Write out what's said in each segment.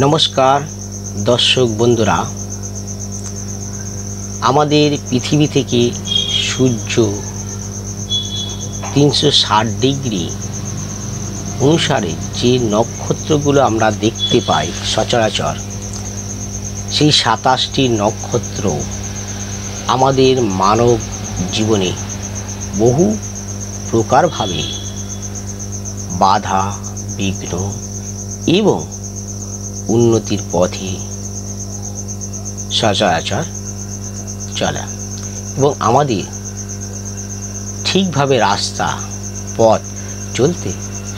নমস্কার দর্শক বন্ধুরা, আমাদের পৃথিবী থেকে সূর্য 360 ডিগ্রি অনুসারে যে নক্ষত্রগুলো আমরা দেখতে পাই সচরাচর, সেই 27টি নক্ষত্র আমাদের মানব জীবনে বহু প্রকারভাবে বাধা বিঘ্ন এবং উন্নতির পথে সচরাচর চলে এবং আমাদের ঠিকভাবে রাস্তা পথ চলতে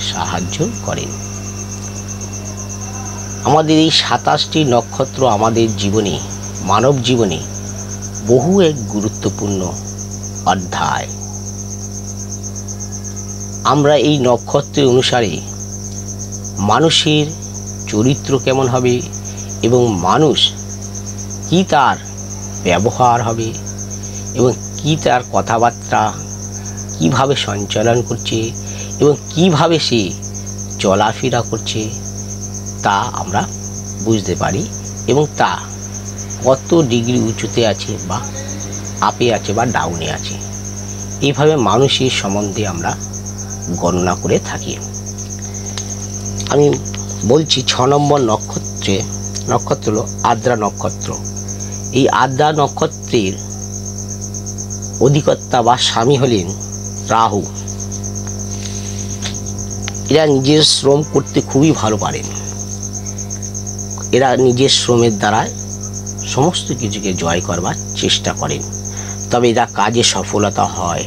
সাহায্য করেন। আমাদের এই 27টি নক্ষত্র আমাদের জীবনে, মানব জীবনে বহু এক গুরুত্বপূর্ণ অধ্যায়। আমরা এই নক্ষত্র অনুসারে মানুষের চরিত্র কেমন হবে এবং মানুষ কি তার ব্যবহার হবে এবং কি তার কথাবার্তা কিভাবে সঞ্চালন করছে এবং কিভাবে সে চলাফেরা করছে তা আমরা বুঝতে পারি এবং তা কত ডিগ্রি উঁচুতে আছে বা আপে আছে বা ডাউনে আছে, এইভাবে মানুষের সম্বন্ধে আমরা গণনা করে থাকি। আমি বলছি 6 নম্বর নক্ষত্র হলো আদ্রা নক্ষত্র। এই আদ্রা নক্ষত্রের অধিকর্তা বা স্বামী হলেন রাহু। এরা নিজের শ্রম করতে খুবই ভালো পারেন। এরা নিজের শ্রমের দ্বারা সমস্ত কিছুকে জয় করবার চেষ্টা করেন, তবে এরা কাজে সফলতা হয়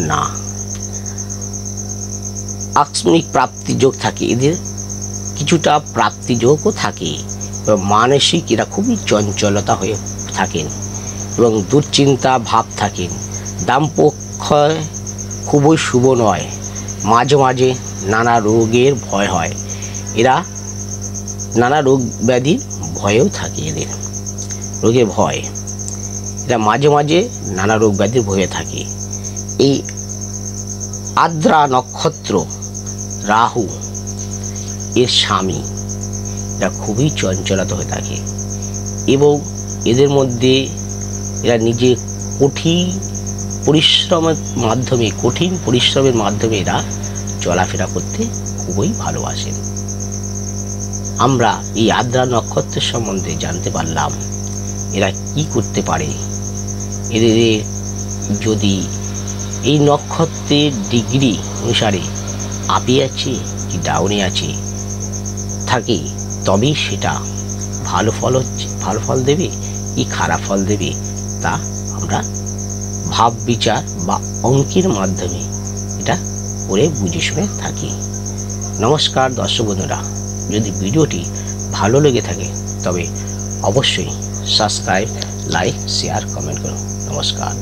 না। আকস্মিক প্রাপ্তিযোগ থাকে, এদের কিছুটা প্রাপ্তিযোগও থাকে এবং মানসিক এরা খুবই চঞ্চলতা হয়ে থাকেন এবং দুশ্চিন্তা ভাব থাকেন। দাম্পত্য খুবই শুভ নয়, মাঝে মাঝে নানা রোগের ভয় হয়। এরা নানা রোগ ব্যাধির ভয়েও থাকে, এদের রোগের ভয়, এরা মাঝে মাঝে নানা রোগ ব্যাধির ভয়ে থাকে। এই আদ্রা নক্ষত্র রাহু এর স্বামী এরা খুবই চঞ্চলতা হয়ে থাকে এবং এদের মধ্যে এরা নিজে কঠিন পরিশ্রমের মাধ্যমে এরা চলাফেরা করতে খুবই ভালোবাসেন। আমরা এই আদ্রা নক্ষত্রের সম্বন্ধে জানতে পারলাম এরা কি করতে পারে। এদের যদি এই নক্ষত্রের ডিগ্রি অনুসারে আপে আছে কি ডাউনে আছে থাকে, তবেই সেটা ভালো ফল দেবে কি খারাপ ফল দেবে তা আমরা ভাব বিচার বা অঙ্কের মাধ্যমে এটা করে বুঝে শুনে থাকি। নমস্কার দর্শক বন্ধুরা, যদি ভিডিওটি ভালো লেগে থাকে তবে অবশ্যই সাবস্ক্রাইব, লাইক, শেয়ার, কমেন্ট করুন। নমস্কার।